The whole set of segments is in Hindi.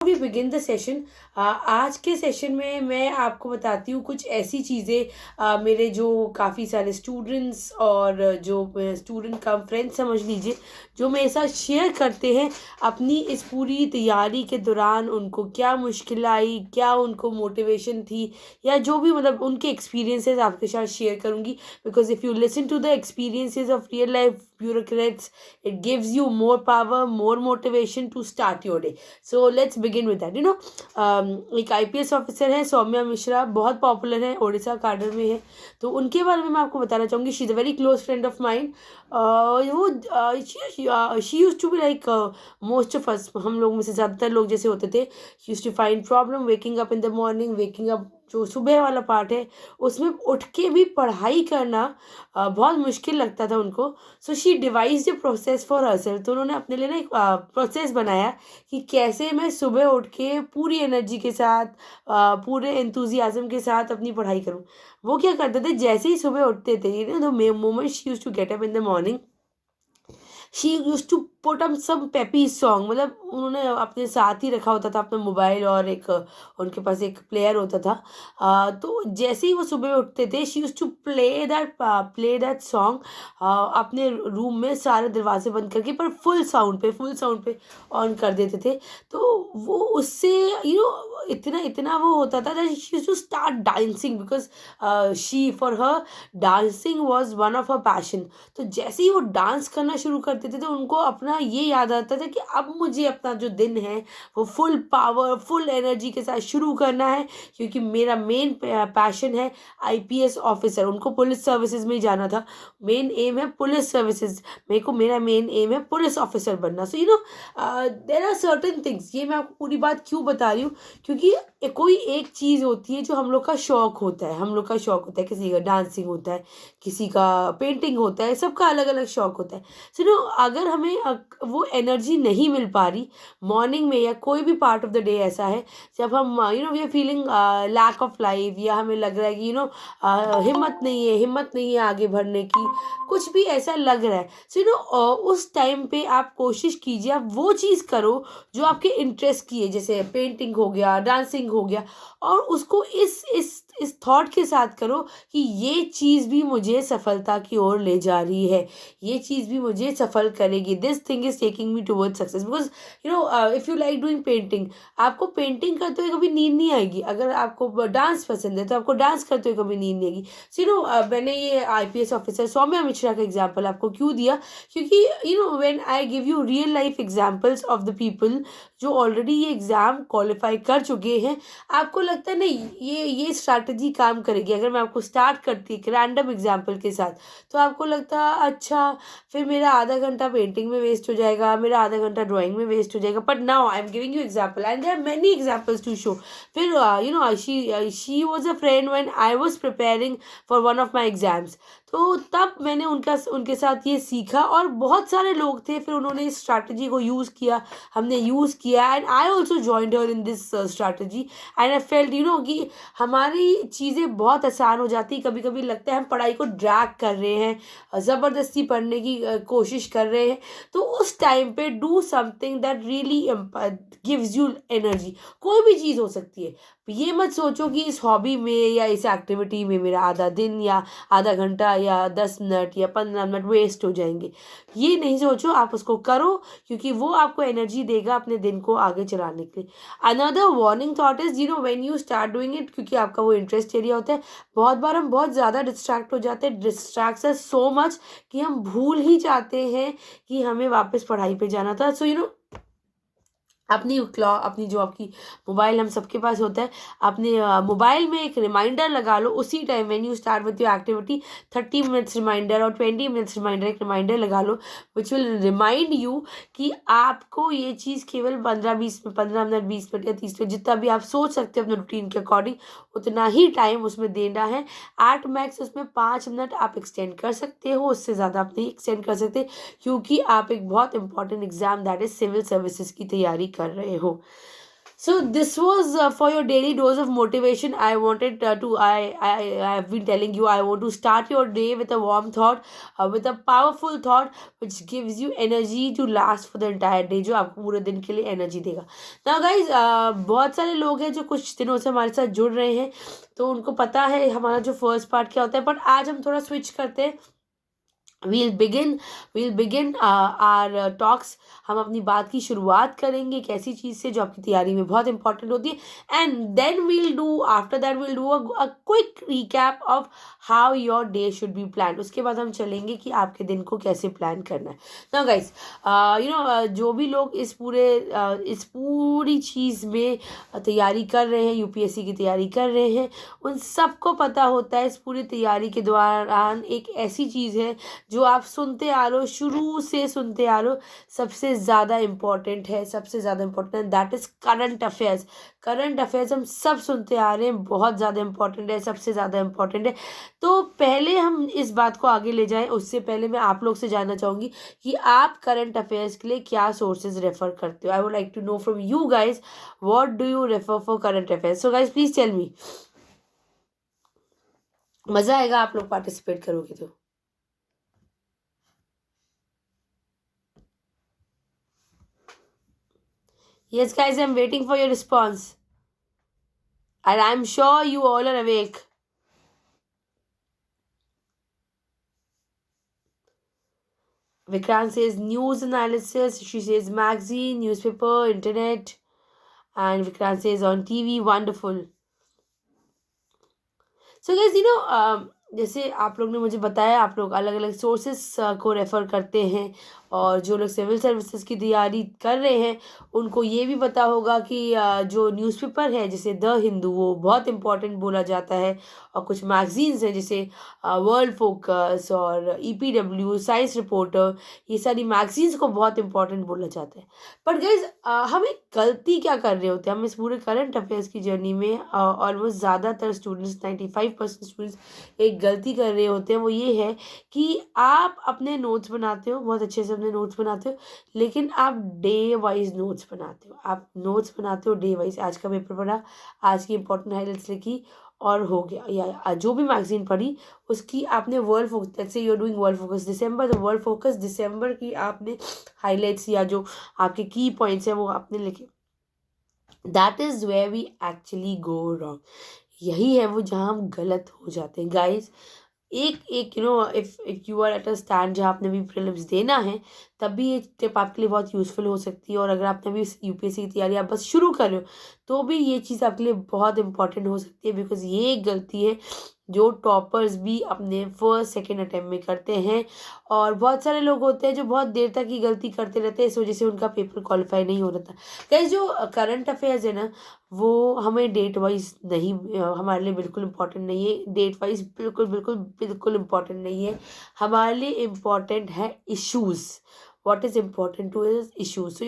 We begin the session. आज के सेशन में मैं आपको बताती हूँ कुछ ऐसी चीज़ें, मेरे जो काफ़ी सारे स्टूडेंट्स और जो स्टूडेंट कम फ्रेंड्स समझ लीजिए, जो मेरे साथ शेयर करते हैं अपनी इस पूरी तैयारी के दौरान उनको क्या मुश्किल आई, क्या उनको मोटिवेशन थी, या जो भी मतलब उनके एक्सपीरियंसेस आपके साथ शेयर करूँगी। Because if you listen to the experiences of real life bureaucrats, it gives you more power, more motivation to start your day. So let's begin with that. एक आईपीएस ऑफिसर है सौम्या मिश्रा, बहुत पॉपुलर है, उड़ीसा कार्डर में है। तो उनके बारे में मैं आपको बताना चाहूँगी। She is a very close friend of mind. वो she use to be like most of us, हम लोग में से ज़्यादातर लोग जैसे होते थे। She use to find problem waking up in the morning, waking up जो सुबह वाला पार्ट है उसमें उठ के भी पढ़ाई करना बहुत मुश्किल लगता था उनको। So she devised a process for herself. तो उन्होंने अपने लिए ना एक प्रोसेस बनाया कि कैसे मैं सुबह उठ के पूरी एनर्जी के साथ, पूरे एंथुजियाज्म के साथ अपनी पढ़ाई करूँ। वो क्या करते थे, जैसे ही सुबह उठते थे, the moment she used to get up in the morning, she use to put up some peppy song. मतलब उन्होंने अपने साथ ही रखा होता था अपना मोबाइल, और एक उनके पास एक प्लेयर होता था। तो जैसे ही वो सुबह उठते थे, she use to play that song अपने रूम में सारे दरवाजे बंद करके, पर फुल साउंड पे ऑन कर देते थे। तो वो उससे इतना इतना वो होता था that she use to start dancing, because she for her dancing was one of her passion. तो जैसे ही वो डांस करना शुरू करते थे तो उनको अपना ये याद आता था कि अब मुझे अपना जो दिन है वो फुल पावर, फुल एनर्जी के साथ शुरू करना है, क्योंकि मेरा मेन पैशन है आईपीएस ऑफिसर। उनको पुलिस सर्विसेज में ही जाना था। मेन एम है पुलिस सर्विसेज, मेरा मेन एम है पुलिस ऑफिसर बनना। सो देर आर सर्टन थिंग्स। ये मैं आपको पूरी बात क्यों बता रही हूँ, क्योंकि कोई एक चीज़ होती है जो हम लोग का शौक होता है। हम लोग का शौक होता है, किसी का डांसिंग होता है, किसी का पेंटिंग होता है, सबका अलग अलग शौक होता है। सो अगर हमें वो एनर्जी नहीं मिल पा रही मॉर्निंग में, या कोई भी पार्ट ऑफ द डे ऐसा है जब हम we are feeling lack of life, या हमें लग रहा है कि हिम्मत नहीं है आगे बढ़ने की, कुछ भी ऐसा लग रहा है। सो उस टाइम पे आप कोशिश कीजिए, आप वो चीज़ करो जो आपके इंटरेस्ट की है, जैसे पेंटिंग हो गया, डांसिंग हो गया, और उसको इस थॉट के साथ करो कि ये चीज़ भी मुझे सफलता की ओर ले जा रही है, ये चीज़ भी मुझे सफल करेगी। This thing is taking me towards success. Because if you like doing painting, आपको पेंटिंग करते हुए कभी नींद नहीं आएगी। अगर आपको डांस पसंद है तो आपको डांस करते हुए कभी नींद नहीं आएगी। मैंने ये आईपीएस ऑफिसर सौम्या मिश्रा का एग्जाम्पल आपको क्यों दिया, क्योंकि when I give you real life examples of the people जो ऑलरेडी ये एग्ज़ाम क्वालिफाई कर चुके हैं, आपको लगता है नहीं ये स्ट्रैटेजी काम करेगी। अगर मैं आपको स्टार्ट करती एक रैंडम एग्जाम्पल के साथ, तो आपको लगता अच्छा फिर मेरा आधा घंटा पेंटिंग में वेस्ट हो जाएगा, मेरा आधा घंटा ड्राइंग में वेस्ट हो जाएगा। But now I am giving you example and there are many examples to show. फिर she was a friend when I was preparing for one of my exams. तो तब मैंने उनके साथ ये सीखा, और बहुत सारे लोग थे, फिर उन्होंने इस स्ट्रैटेजी को यूज़ किया, हमने यूज़ किया, and I also joined her in this strategy. And I felt कि हमारी चीज़ें बहुत आसान हो जाती। कभी कभी लगता है हम पढ़ाई को ड्रैग कर रहे हैं, ज़बरदस्ती पढ़ने की कोशिश कर रहे हैं। तो उस टाइम पे do something that really gives you energy. कोई भी चीज़ हो सकती है। ये मत सोचो कि इस हॉबी में या इस एक्टिविटी में मेरा आधा दिन या आधा घंटा या 10 मिनट या 15 मिनट वेस्ट हो जाएंगे। ये नहीं सोचो, आप उसको करो, क्योंकि वो आपको एनर्जी देगा अपने दिन को आगे चलाने के लिए। Another warning thought is when you start doing it, क्योंकि आपका वो इंटरेस्ट एरिया होता है, बहुत बार हम बहुत ज़्यादा डिस्ट्रैक्ट हो जाते हैं, डिस्ट्रैक्ट्स अस सो मच कि हम भूल ही जाते हैं कि हमें वापस पढ़ाई पे जाना था। सो अपनी जो आपकी मोबाइल हम सबके पास होता है, अपने मोबाइल में एक रिमाइंडर लगा लो उसी time when you start with your activity. 30 minutes reminder और 20 मिनट्स रिमाइंडर, एक रिमाइंडर लगा लो विच विल रिमाइंड यू कि आपको ये चीज़ केवल 15 मिनट 20 मिनट या 30 मिनट, जितना भी आप सोच सकते हो अपने रूटीन के अकॉर्डिंग, उतना ही टाइम उसमें देना है। एट मैक्स उसमें 5 मिनट आप एक्सटेंड कर सकते हो, उससे ज़्यादा आप नहीं एक्सटेंड कर सकते, क्योंकि आप एक बहुत important exam that is civil services की तैयारी कर रहे हो। So this was for your daily dose of motivation. I wanted I have been telling you, I want to start your day with a warm thought, with a powerful thought which gives you energy to last for the entire day, जो आपको पूरे दिन के लिए एनर्जी देगा. Now guys, बहुत सारे लोग हैं जो कुछ दिनों से हमारे साथ जुड़ रहे हैं, तो उनको पता है हमारा जो फर्स्ट पार्ट क्या होता है, बट आज हम थोड़ा स्विच करते हैं. we'll begin our talks. हम अपनी बात की शुरुआत करेंगे एक ऐसी चीज़ से जो आपकी तैयारी में बहुत इंपॉर्टेंट होती है, and then we'll do a quick recap of how your day should be planned. उसके बाद हम चलेंगे कि आपके दिन को कैसे प्लान करना है. Now guys, जो भी लोग इस पूरी चीज़ में तैयारी कर रहे हैं, यूपीएससी की तैयारी कर रहे हैं, उन सबको पता होता है इस पूरी तैयारी के दौरान एक ऐसी चीज़ है जो आप सुनते आ रहे हो, शुरू से सुनते आ रहे हो, सबसे ज़्यादा इम्पॉर्टेंट है, that is current affairs. Current affairs हम सब सुनते आ रहे हैं, बहुत ज़्यादा इम्पॉर्टेंट है, सबसे ज़्यादा इम्पॉर्टेंट है. तो पहले हम इस बात को आगे ले जाएं, उससे पहले मैं आप लोग से जानना चाहूँगी कि आप करंट अफेयर्स के लिए क्या सोर्सेज रेफर करते हो. I would like to know from you guys, what do you refer for current affairs. So guys please tell me. मज़ा आएगा आप लोग पार्टिसिपेट करोगे तो. Yes, guys, I'm waiting for your response. And I'm sure you all are awake. Vikrant says news analysis. She says magazine, newspaper, internet. And Vikrant says on TV. Wonderful. So guys, जैसे आप लोग ने मुझे बताया, आप लोग अलग अलग सोर्सेस को रेफ़र करते हैं, और जो लोग सिविल सर्विसेज की तैयारी कर रहे हैं उनको ये भी पता होगा कि जो न्यूज़पेपर है जैसे द हिंदू, वो बहुत इम्पोर्टेंट बोला जाता है, और कुछ मैगज़ीन्स हैं जैसे वर्ल्ड फोकस और EPW, साइंस रिपोर्टर, ये सारी मैगज़ीन्स को बहुत इम्पोर्टेंट बोला जाता है. बट गाइज, हम एक गलती क्या कर रहे होते हैं, हम इस पूरे करंट अफेयर्स की जर्नी में ऑलमोस्ट ज़्यादातर स्टूडेंट्स, 95% स्टूडेंट्स एक गलती कर रहे होते हैं. वो ये है कि आप अपने नोट्स बनाते हो, बहुत अच्छे से अपने नोट्स बनाते हो, लेकिन आप डे वाइज नोट्स बनाते हो. आप नोट्स बनाते हो डे वाइज. आज का पेपर पढ़ा, आज की इंपॉर्टेंट हाइलाइट्स लिखी और हो गया. या जो भी मैगजीन पढ़ी उसकी आपने World Focus, let's say you are doing World Focus December, तो वर्ल्ड फोकस दिसंबर की आपने हाइलाइट्स या जो आपके की पॉइंट्स हैं वो आपने लिखे. That is where we actually go wrong. यही है वो जहाँ हम गलत हो जाते हैं गाइज. एक if you are at a stand जहाँ आपने भी प्रीलिम्स देना है, तब भी ये टिप आपके लिए बहुत यूज़फुल हो सकती है. और अगर आपने भी यूपीएससी की तैयारी आप बस शुरू कर रहे हो, तो भी ये चीज़ आपके लिए बहुत इंपॉर्टेंट हो सकती है, बिकॉज ये एक गलती है जो टॉपर्स भी अपने फर्स्ट सेकेंड अटैम्प्ट में करते हैं. और बहुत सारे लोग होते हैं जो बहुत देर तक ही गलती करते रहते हैं, इस वजह से उनका पेपर क्वालिफाई नहीं हो रहा था. गाइस, जो करंट अफेयर्स है ना, वो हमें डेट वाइज नहीं, हमारे लिए बिल्कुल इम्पोर्टेंट नहीं है. डेट वाइज बिल्कुल बिल्कुल बिल्कुल इम्पोर्टेंट नहीं है. हमारे लिए इम्पोर्टेंट है issues. What is important to is issues. So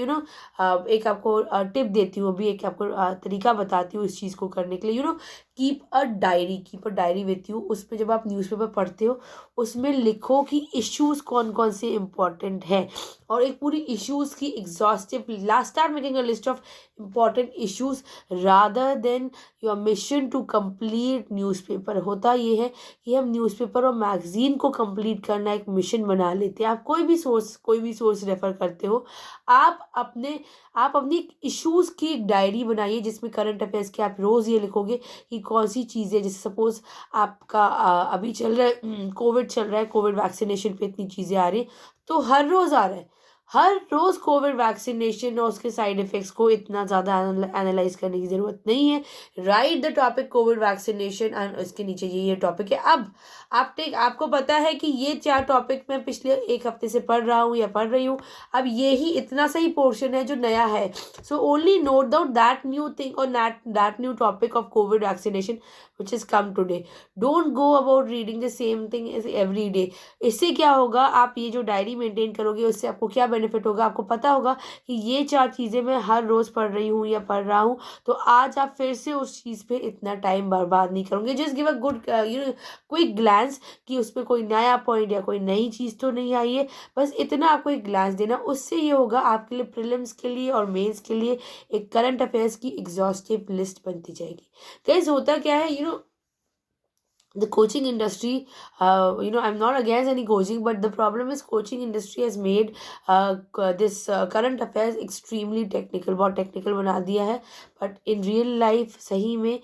एक आपको टिप देती हूँ अभी, एक आपको तरीका बताती हूँ इस चीज़ को करने के लिए. Keep a diary with you. उसमें जब आप न्यूज़पेपर पढ़ते हो, उसमें लिखो कि इश्यूज़ कौन कौन से इम्पॉर्टेंट हैं, और एक पूरी इश्यूज़ की exhaustive start making a list of important issues rather than your mission to complete newspaper. होता ये है कि हम न्यूज़पेपर और मैगज़ीन को कंप्लीट करना एक मिशन बना लेते हैं. आप कोई भी सोर्स रेफ़र करते हो, आप अपनी इश्यूज़ की एक डायरी बनाइए जिसमें करंट अफेयर्स के आप रोज़ ये लिखोगे कि कौन सी चीज़ें, जैसे सपोज़ आपका अभी चल रहा है कोविड चल रहा है, कोविड वैक्सीनेशन पे इतनी चीज़ें आ रही हैं, तो हर रोज़ आ रहा है, हर रोज़ कोविड वैक्सीनेशन और उसके साइड इफ़ेक्ट्स को इतना ज़्यादा एनालाइज करने की ज़रूरत नहीं है. Right the topic Covid vaccination and उसके नीचे ये टॉपिक है. अब आपको पता है कि ये 4 टॉपिक मैं पिछले एक हफ्ते से पढ़ रहा हूँ या पढ़ रही हूँ. अब यही इतना सही पोर्शन है जो नया है. So only note down that new thing और that new topic of Covid vaccination which is come today. Don't go about reading the same thing every day. इससे क्या होगा, आप ये जो डायरी मेंटेन करोगे उससे आपको क्या बेनिफिट होगा, आपको पता होगा कि ये 4 चीज़ें मैं हर रोज़ पढ़ रही हूँ या पढ़ रहा हूँ, तो आज आप फिर से उस चीज़ पे इतना टाइम बर्बाद नहीं करोगे। Just give a good quick glance कि उसमें कोई नया पॉइंट या कोई नई चीज़ तो नहीं आई है, बस इतना आपको एक ग्लैंस देना। उससे ये होगा आपके लिए, प्रीलिम्स के लिए और मेंस के लिए एक करंट अफेयर्स की एग्जॉस्टिव लिस्ट बनती जाएगी। गाइस होता क्या है, the coaching industry, I'm not against any coaching, but the problem is coaching industry has made this current affairs extremely technical, बहुत टेक्निकल बना दिया है। बट इन रियल लाइफ सही में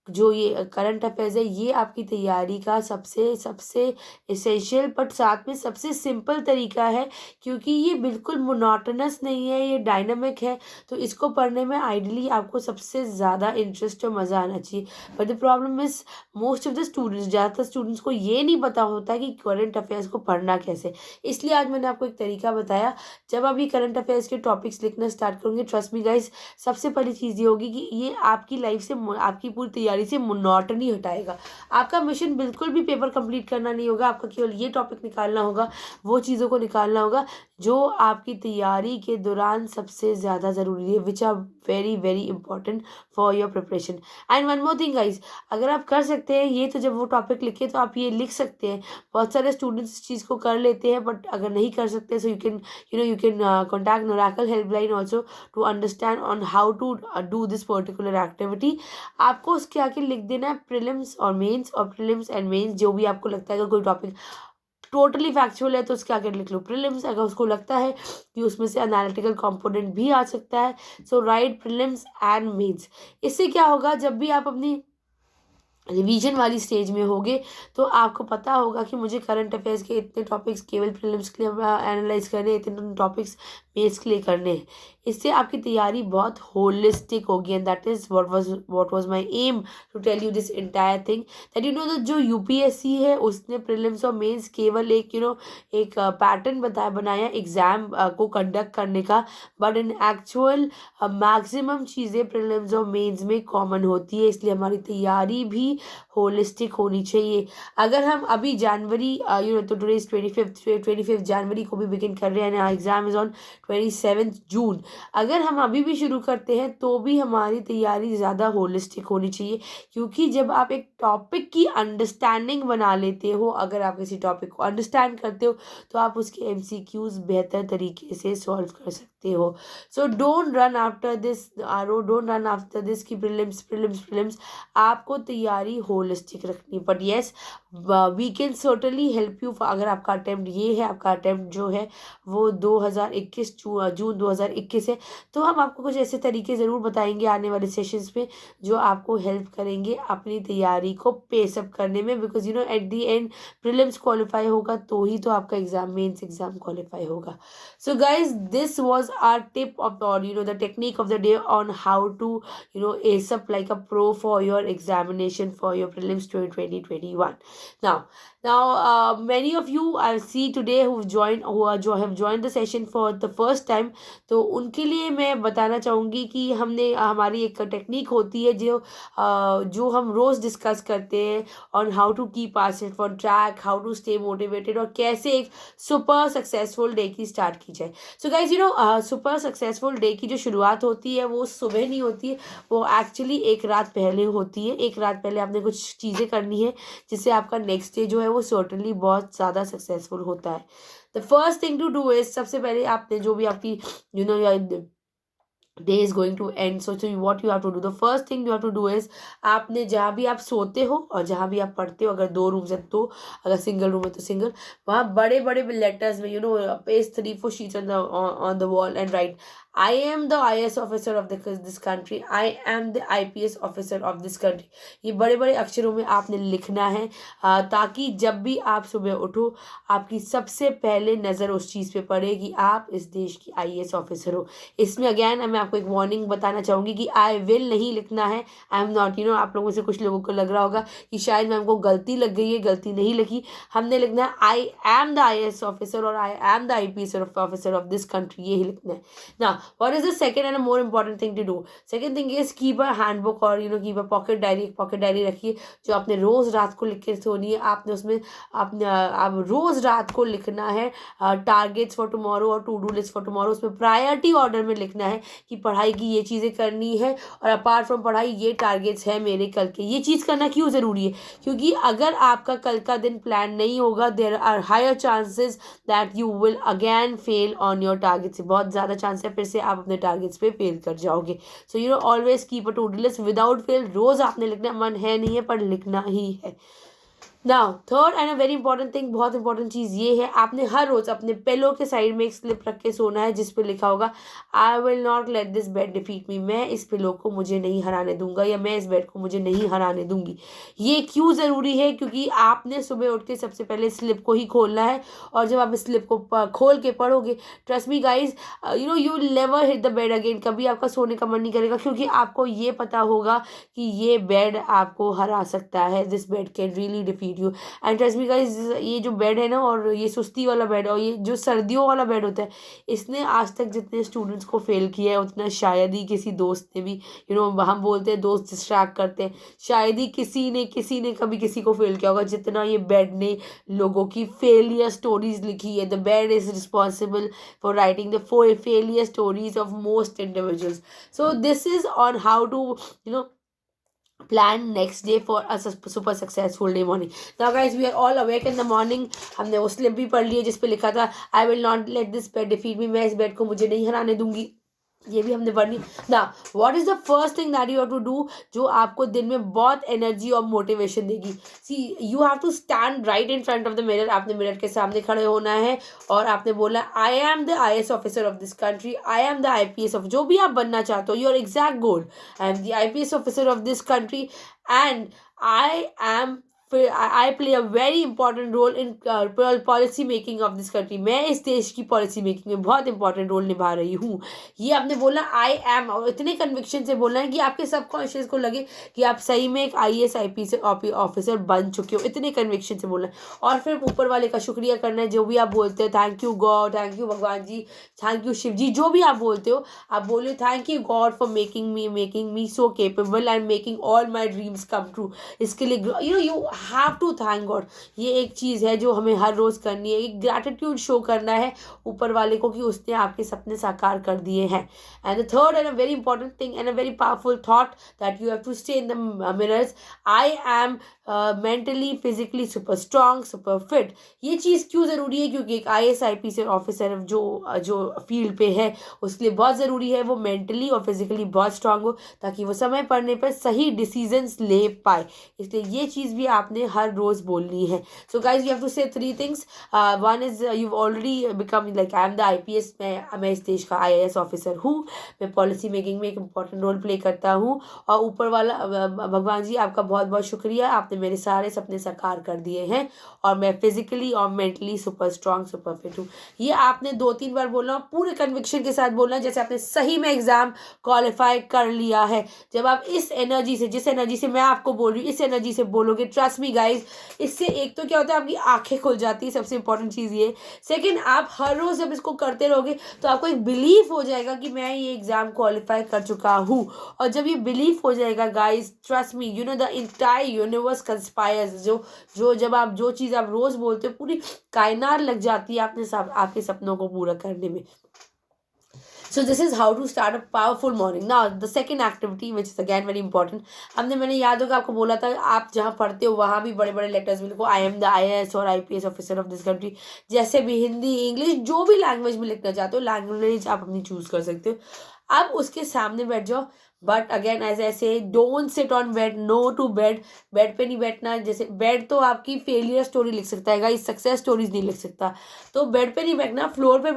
जो ये करंट अफेयर्स है, ये आपकी तैयारी का सबसे सबसे इसेंशियल बट साथ में सबसे सिंपल तरीका है, क्योंकि ये बिल्कुल मोनोटोनस नहीं है, ये डायनामिक है। तो इसको पढ़ने में आइडियली आपको सबसे ज़्यादा इंटरेस्ट और मज़ा आना चाहिए। But the problem is most of the students, ज़्यादातर स्टूडेंट्स को ये नहीं पता होता कि करंट अफेयर्स को पढ़ना कैसे। इसलिए आज मैंने आपको एक तरीका बताया। जब आप ये करंट अफेयर्स के टॉपिक्स लिखना स्टार्ट करोगे, ट्रस्ट मी गाइस, सबसे पहली चीज़ ये होगी कि ये आपकी लाइफ से, आपकी पूरी तैयारी से मोनोटनी हटाएगा। आपका मिशन बिल्कुल भी पेपर कंप्लीट करना नहीं होगा, आपका केवल ये टॉपिक निकालना होगा, वो चीज़ों को निकालना होगा जो आपकी तैयारी के दौरान सबसे ज़्यादा ज़रूरी है, which are very very important for your preparation. And one more thing guys, अगर आप कर सकते हैं ये, तो जब वो टॉपिक लिखे तो आप ये लिख सकते हैं। बहुत सारे स्टूडेंट्स इस चीज़ को कर लेते हैं, बट अगर नहीं कर सकते, सो यू कैन कॉन्टैक्ट नोरेकल helpline also to understand on how to do this particular activity. आपको उसके आगे लिख देना है प्रीलिम्स और मेंस, और प्रीलिम्स एंड मेंस जो भी आपको लगता है, अगर कोई टॉपिक टोटली फैक्चुअल है तो उसके आगे लिख लो प्रीलिम्स। अगर उसको लगता है कि उसमें से एनालिटिकल कंपोनेंट भी आ सकता है, सो राइट प्रीलिम्स एंड मेंस। इससे क्या होगा, जब भी आप अपनी रिवीजन वाली स्टेज में होगे तो आपको पता होगा कि मुझे करंट अफेयर्स के इतने टॉपिक्स केवल प्रीलिम्स के लिए एनालाइज करने हैं, इतने टॉपिक्स मेंस के लिए करने हैं। इससे आपकी तैयारी बहुत होलिस्टिक होगी, and that is what was my aim to tell you this entire thing, that that जो यूपीएससी है उसने प्रीलिम्स और मेंस केवल एक एक पैटर्न बनाया एग्ज़ाम को कंडक्ट करने का, बट इन एक्चुअल मैक्सिमम चीज़ें प्रीलिम्स और मेंस में कॉमन होती है। इसलिए हमारी तैयारी भी होलिस्टिक होनी चाहिए। अगर हम अभी जनवरी तो टुडे इज 25 जनवरी को भी बिगिन कर रहे हैं, एग्जाम इज ऑन 27 जून। अगर हम अभी भी शुरू करते हैं तो भी हमारी तैयारी ज़्यादा होलिस्टिक होनी चाहिए, क्योंकि जब आप एक टॉपिक की अंडरस्टैंडिंग बना लेते हो, अगर आप किसी टॉपिक को अंडरस्टैंड करते हो तो आप उसके एमसीक्यूज बेहतर तरीके से सॉल्व कर सकते हो। So don't run after this don't run after this की प्रीलिम्स। आपको तैयारी होलिस्टिक रखनी। But yes, we can certainly help you. अगर आपका अटेम्प्ट ये है, आपका अटेम्प्ट जो है वो 2021 जून 2021 है, तो हम आपको कुछ ऐसे तरीके ज़रूर बताएंगे आने वाले सेशंस में जो आपको हेल्प करेंगे अपनी तैयारी को पेसअप करने में। Because at the and prelims qualify होगा तो ही तो आपका एग्जाम, मेंस एग्जाम क्वालिफाई होगा। So guys, this was our tip of the technique of the day on how to ace up like a pro for your examination for your prelims 2021. Now, many of you I see today who have joined the session for the first time, तो उनके लिए मैं बताना चाहूँगी कि हमारी एक टेक्निक होती है जो हम रोज़ डिस्कस करते हैं on how to keep ourself on track, how to stay motivated, और कैसे एक सुपर सक्सेसफुल डे की स्टार्ट की जाए। सो गाइज, सुपर सक्सेसफुल डे की जो शुरुआत होती है वो सुबह नहीं होती है, वो एक्चुअली एक रात पहले होती है। एक रात पहले आपने कुछ चीज़ें करनी है जिससे आपका नेक्स्ट डे जो है वो सर्टनली बहुत ज़्यादा सक्सेसफुल होता है। The first thing to do is, सबसे पहले आपने जो भी आपकी day is going to end, so what you have to do, the first thing you have to do is, आपने जहाँ भी आप सोते हो और जहाँ भी आप पढ़ते हो, अगर 2 रूम्स है तो, अगर सिंगल रूम है तो सिंगल, वहाँ बड़े बड़े लेटर्स में page 3-4 sheets on the wall and right, I am the IAS officer of this country, I am the IPS officer of this country। ये बड़े बड़े अक्षरों में आपने लिखना है, ताकि जब भी आप सुबह उठो आपकी सबसे पहले नज़र उस चीज़ पे पड़े कि आप इस देश की IAS ऑफिसर हो। इसमें अगैन मैं आपको एक वार्निंग बताना चाहूँगी कि आई विल नहीं लिखना है, आई एम नॉट। आप लोगों से कुछ लोगों को लग रहा होगा कि शायद मैम को गलती लग गई है, गलती नहीं लगी। हमने लिखना है I am the IAS officer और I am the IPS officer of this country, ये ही लिखना है ना। What is the second and more important thing to do? Second thing is keep a handbook और कीप अ पॉकेट डायरी रखिए, जो आपने रोज रात को लिख के सोनी है। आपने उसमें आपने आप रोज रात को लिखना है टारगेट्स फॉर टुमारो और to do list for tomorrow. उसमें प्रायोरिटी ऑर्डर में लिखना है कि पढ़ाई की ये चीज़ें करनी है, और अपार्ट फ्रॉम पढ़ाई ये टारगेट्स है मेरे कल के। ये चीज़ करना क्यों ज़रूरी है? क्योंकि अगर आपका कल का दिन प्लान नहीं होगा, there are higher chances that you will again fail on your targets. बहुत ज़्यादा चांस है फिर से आप अपने टारगेट्स पे फेल कर जाओगे। So always keep a to do list without fail. रोज़ आपने लिखना, मन है नहीं है पर लिखना ही है। Now third and a very important thing, बहुत इंपॉर्टेंट चीज़ ये है, आपने हर रोज़ अपने पिलो के साइड में एक स्लिप रख के सोना है जिस पे लिखा होगा I will not let this bed defeat me. मैं इस पिलो को मुझे नहीं हराने दूंगा, या मैं इस बेड को मुझे नहीं हराने दूंगी। ये क्यों ज़रूरी है? क्योंकि आपने सुबह उठ के सबसे पहले स्लिप को ही खोलना है, और जब आप इस स्लिप को खोल के पढ़ोगे, trust me guys, you will never hit the bed again. कभी आपका सोने का मन नहीं करेगा, क्योंकि आपको ये पता होगा कि ये बेड आपको हरा सकता है। This bed can really defeat you. And trust me guys, ये जो बेड है ना, और ये सुस्ती वाला बेड और ये जो सर्दियों वाला बेड होता है, इसने आज तक जितने स्टूडेंट्स को फेल किया है उतना शायद ही किसी दोस्त ने भी, हम बोलते हैं दोस्त डिस्ट्रैक्ट करते हैं, शायद ही किसी ने कभी किसी को फेल किया होगा जितना ये बेड ने लोगों की फेलियर स्टोरीज लिखी है। The bed is responsible for writing the failure stories of most individuals. So this is on how to plan next day for a super successful day morning. Now guys, we are all awake in the morning. हमने वो स्लिप भी पढ़ ली है जिस पे लिखा था I will not let this bed defeat me। मैं इस बेड को मुझे नहीं हराने दूंगी, ये भी हमने पढ़ ली ना। What is the first thing that you have to do जो आपको दिन में बहुत एनर्जी और मोटिवेशन देगी? See you have to stand right in front of the mirror. आपने मिरर के सामने खड़े होना है और आपने बोला I am the IAS officer of this country, I am the IPS of जो भी आप बनना चाहते हो, your exact goal. I am the IPS officer of this country and I play a very important role in policy making of this country. मैं इस देश की पॉलिसी मेकिंग में बहुत इंपॉर्टेंट रोल निभा रही हूँ। ये आपने बोला आई एम, और इतने कन्विक्शन से बोलना है कि आपके सबकॉन्शियस को लगे कि आप सही में एक IAS IPS ऑफिसर बन चुके हो। इतने कन्विक्शन से बोलना है, और फिर ऊपर वाले का शुक्रिया करना है। जो भी आप बोलते हो, thank you God, thank you भगवान जी, थैंक यू शिव जी, जो भी आप बोलते हो, आप बोलिए thank you God for making me so capable and making all my dreams come true. इसके लिए you have to thank God. ये एक चीज़ है जो हमें हर रोज़ करनी है। एक ग्रैटिट्यूड शो करना है ऊपर वाले को कि उसने आपके सपने साकार कर दिए हैं। And the third and a very important thing and a very powerful thought that you have to stay in the mirrors, I am mentally physically super strong super fit. ये चीज़ क्यों ज़रूरी है? क्योंकि एक IAS IPS ऑफिसर जो फील्ड पे है उसके लिए बहुत ज़रूरी है वो मेंटली और फिजिकली बहुत स्ट्रांग हो, ताकि वो समय पड़ने पर सही डिसीजंस ले पाए। इसलिए ये चीज़ भी आपने हर रोज़ बोलनी है। So guys you have to say 3 things. One is you already become like I am the IPS। मैं इस देश का IAS ऑफिसर हूँ, मैं पॉलिसी मेकिंग में एक इंपॉर्टेंट रोल प्ले करता हूँ, और ऊपर वाला भगवान जी आपका बहुत बहुत शुक्रिया, आपने मेरे सारे सपने साकार कर दिए हैं, और मैं फिजिकली और mentally super strong super fit हूँ। ये आपने 2-3 बार बोलना, पूरे कन्विक्शन के साथ बोलना, जैसे आपने सही में एग्जाम क्वालिफाई कर लिया है। जब आप इस एनर्जी से, जिस एनर्जी से मैं आपको बोल रही हूँ, इस एनर्जी से बोलोगे, ट्रस्ट मी गाइज, इससे एक तो क्या होता है आपकी आंखें खुल जाती है, सबसे इंपॉर्टेंट चीज़ ये। सेकंड, आप हर रोज़ जब इसको करते रहोगे तो आपको एक बिलीफ हो जाएगा कि मैं ये एग्जाम क्वालिफाई कर चुका हूँ, और जब ये बिलीफ हो जाएगा guys, trust me, the entire universe conspires. जो जब आप जो चीज़ आप रोज़ बोलते हो, पूरी कायनात लग जाती है आपके सपनों को पूरा करने में। So this is how to start a powerful morning. Now the second activity which is again very important, मैंने याद होगा आपको बोला था, आप जहाँ पढ़ते हो वहाँ भी बड़े बड़े लेटर्स में लिखो आई एम द IAS और IPS officer of this country. जैसे भी हिंदी इंग्लिश जो भी लैंग्वेज में लिखना चाहते हो, लैंग्वेज आप अपनी चूज़ कर सकते हो। अब उसके सामने बैठ जाओ, but again as I say, don't sit on bed, no to bed. Bed पे नहीं बैठना। जैसे बेड तो आपकी फेलियर स्टोरी लिख सकता है गाइस, सक्सेस स्टोरीज नहीं लिख सकता। तो बेड पे नहीं बैठना, फ्लोर पे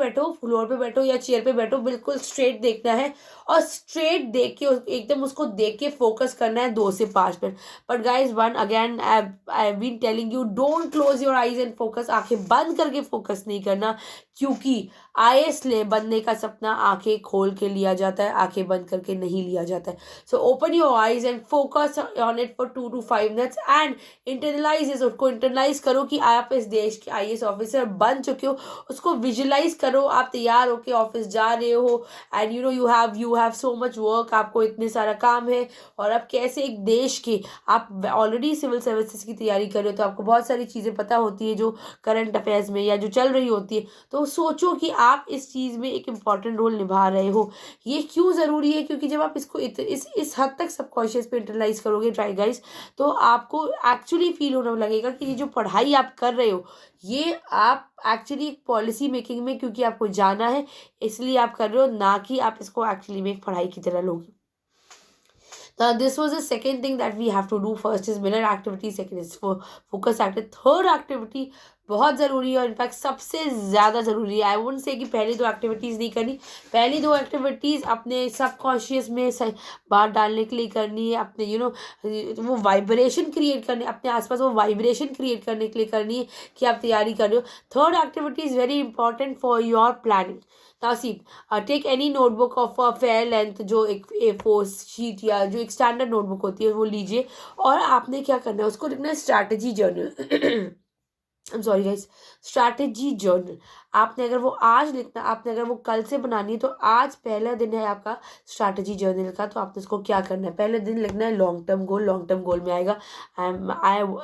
बैठो या चेयर पे बैठो, बिल्कुल स्ट्रेट देखना है, और स्ट्रेट देख के एकदम उसको देख के फोकस करना है 2 से 5 minute. But guys one again I been telling you, don't close your eyes and focus. आंखें बंद करके फोकस नहीं करना, क्योंकि आईएएस ले बनने का सपना आंखें खोल के लिया जाता है, आंखें बंद करके नहीं लिया जाता है। So open your eyes and focus on it for 2 to 5 minutes and internalise इस, उसको इंटरनलाइज करो कि आप इस देश के आईएएस ऑफिसर बन चुके हो। उसको विजुलाइज करो, आप तैयार होके ऑफिस जा रहे हो and you have so much work, आपको इतने सारा काम है और आप कैसे एक देश के, आप ऑलरेडी सिविल सर्विसेज की तैयारी कर रहे हो तो आपको बहुत सारी चीज़ें पता होती है जो करंट अफेयर्स में या जो चल रही होती है। तो सोचो कि आप इस चीज़ में एक इम्पॉर्टेंट रोल निभा रहे हो। ये क्यों ज़रूरी है? क्योंकि जब आप इसको इस हद तक सबकॉन्शियस पे इंटरलाइज करोगे ट्राई गाइस, तो आपको एक्चुअली फील होने लगेगा कि ये जो पढ़ाई आप कर रहे हो ये आप एक्चुअली एक पॉलिसी मेकिंग में, क्योंकि आपको जाना है इसलिए आप कर रहे हो, ना कि आप इसको एक्चुअली में एक पढ़ाई की तरह लोगे। Now, this was the second thing that we have to do. First is mirror activity, second is focus activity, third activity बहुत ज़रूरी है और इनफैक्ट सबसे ज़्यादा ज़रूरी है। आई वुडंट से कि पहली दो एक्टिविटीज़ नहीं करनी, पहली दो एक्टिविटीज़ अपने सबकॉन्शियस में बात डालने के लिए करनी है, अपने वो वाइब्रेशन क्रिएट करने, अपने आसपास वो वाइब्रेशन क्रिएट करने के लिए करनी है कि आप तैयारी कर रहे हो। Third activity is very important for your planning. Now see, take any notebook of a fair length, जो एक A4 शीट या जो एक स्टैंडर्ड नोटबुक होती है वो लीजिए और आपने क्या करना है, उसको लिखना है strategy journal. I am sorry guys, strategy journal. आपने अगर वो आज लिखना, आपने अगर वो कल से बनानी है तो आज पहला दिन है आपका स्ट्रैटेजी जर्नल का। तो आपने उसको क्या करना है, पहले दिन लिखना है long term goal. Long term goal में आएगा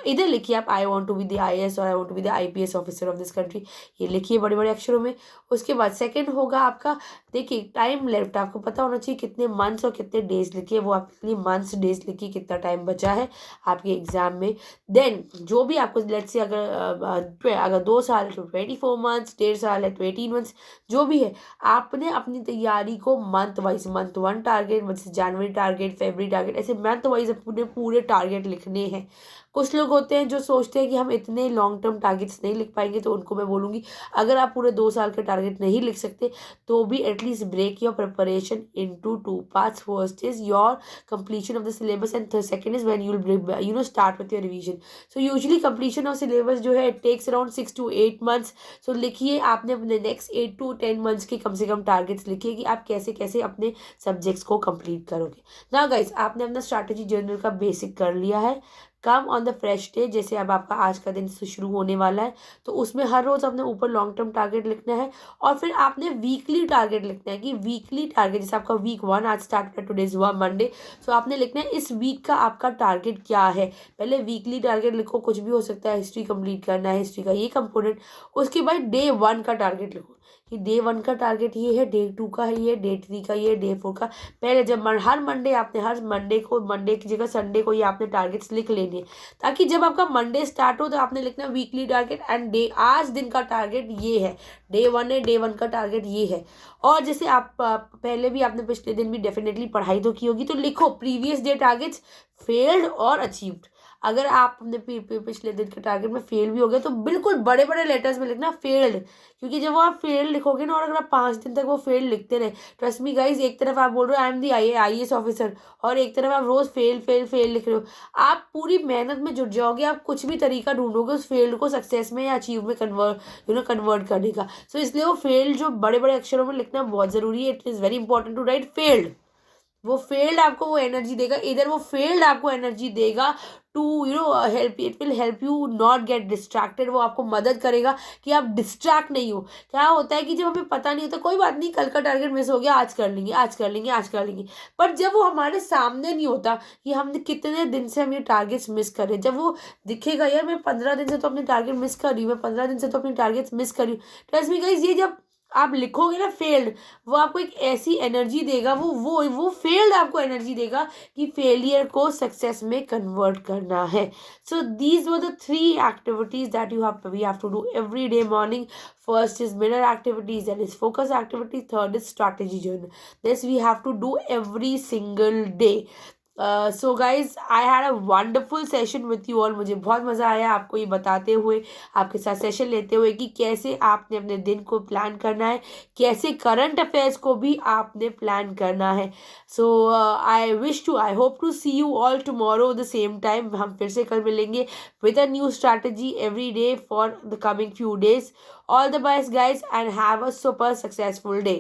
इधर लिखिए आप, I want to be the IAS और I want to be the IPS officer of this country, ये लिखिए बड़े बड़े अक्षरों में। उसके बाद सेकेंड होगा आपका, देखिए टाइम लेफ्ट, आपको पता होना चाहिए कितने मंथ्स और कितने डेज लिखिए, वो आपके लिए मंथ्स डेज लिखिए, कितना टाइम बचा है आपके एग्जाम में। देन जो भी आपको लेट्स से अगर 2 साल तो 24 मंथ्स, 1.5 साल है तो 18 मंथ्स, जो भी है आपने अपनी तैयारी को मंथ वाइज, मंथ 1 टारगेट, जैसे जनवरी टारगेट, फरवरी टारगेट, ऐसे मंथ वाइज अपने पूरे टारगेट लिखने हैं। कुछ लोग होते हैं जो सोचते हैं कि हम इतने लॉन्ग टर्म टारगेट्स नहीं लिख पाएंगे, तो उनको मैं बोलूँगी अगर आप पूरे 2 साल के टारगेट नहीं लिख सकते तो भी at least break your preparation into 2 parts. First is your completion of the syllabus and second is when you'll start with your revision. So usually completion of syllabus जो है it takes around 6 to 8 months. So लिखिए आपने अपने next 8 to 10 months के कम से कम टारगेट्स लिखिए कि आप कैसे कैसे अपने सब्जेक्ट्स को कंप्लीट करोगे। ना गाइस, आपने अपना स्ट्रैटेजी जर्नल का बेसिक कर लिया है। Come on the fresh day, जैसे अब आपका आज का दिन शुरू होने वाला है तो उसमें हर रोज़ अपने ऊपर लॉन्ग टर्म टारगेट लिखना है और फिर आपने वीकली टारगेट लिखना है कि वीकली टारगेट, जैसे आपका week 1 आज स्टार्ट कर, टुडे इज मंडे, सो आपने लिखना है इस वीक का आपका टारगेट क्या है। पहले वीकली टारगेट लिखो, कुछ भी हो सकता है, हिस्ट्री कंप्लीट करना है, हिस्ट्री का ये कंपोनेंट। उसके बाद डे 1 का टारगेट लिखो कि डे 1 का टारगेट ये है, डे 2 का है ये, डे 3 का ये, डे 4 का। पहले जब हर मंडे आपने, हर मंडे की जगह संडे को ये आपने टारगेट्स लिख लेने, ताकि जब आपका मंडे स्टार्ट हो तो आपने लिखना वीकली टारगेट एंड डे, आज दिन का टारगेट ये है, डे 1 है, डे 1 का टारगेट ये है। और जैसे आप पहले भी आपने पिछले दिन भी डेफिनेटली पढ़ाई तो की होगी, तो लिखो प्रीवियस डे टारगेट्स फेल्ड और अचीव्ड। अगर आप अपने पिछले दिन के टारगेट में फेल भी हो गए तो बिल्कुल बड़े बड़े लेटर्स में लिखना फेल्ड, क्योंकि जब वो आप फेल लिखोगे ना और अगर आप 5 दिन तक वो फेल लिखते रहे, ट्रस्ट मी गाइज, एक तरफ आप बोल रहे हो I am the IAS officer और एक तरफ आप रोज फेल फेल फेल लिख रहे हो, आप पूरी मेहनत में जुट जाओगे, आप कुछ भी तरीका ढूंढोगे उस फेल्ड को सक्सेस में या अचीव में कन्वर्ट करने का। सो इसलिए वो फेल्ड जो बड़े बड़े अक्षरों में लिखना बहुत ज़रूरी है। It is very important to write failed. वो फेल्ड आपको वो एनर्जी देगा, इधर वो फेल्ड आपको एनर्जी देगा to help, it will help you not get distracted. वो आपको मदद करेगा कि आप डिस्ट्रैक्ट नहीं हो। क्या होता है कि जब हमें पता नहीं होता, कोई बात नहीं कल का टारगेट मिस हो गया, आज कर लेंगे, आज कर लेंगे, आज कर लेंगे, पर जब वो हमारे सामने नहीं होता कि हमने कितने दिन से हम ये टारगेट्स मिस कर रहे हैं, जब वो दिखेगा यार मैं 15 दिन से तो अपने टारगेट मिस कर रही हूँ, मैं 15 दिन से तो अपने टारगेट्स मिस कर रही हूँ, ट्रस्ट मी गाइस, ये जब आप लिखोगे ना फेल्ड, वो आपको एक ऐसी एनर्जी देगा, वो फेल्ड आपको एनर्जी देगा कि फेलियर को सक्सेस में कन्वर्ट करना है। So these were the 3 activities that we have to do every day morning. First is mirror activities, then is focus activity, third is strategy journal. This we have to do every single day. So guys I had a wonderful session with you all. मुझे बहुत मज़ा आया आपको ये बताते हुए, आपके साथ सेशन लेते हुए कि कैसे आपने अपने दिन को प्लान करना है, कैसे करंट अफेयर्स को भी आपने प्लान करना है। So I hope to see you all tomorrow the same time. हम फिर से कल मिलेंगे with a new strategy every day for the coming few days. All the best, guys, and have a super successful day.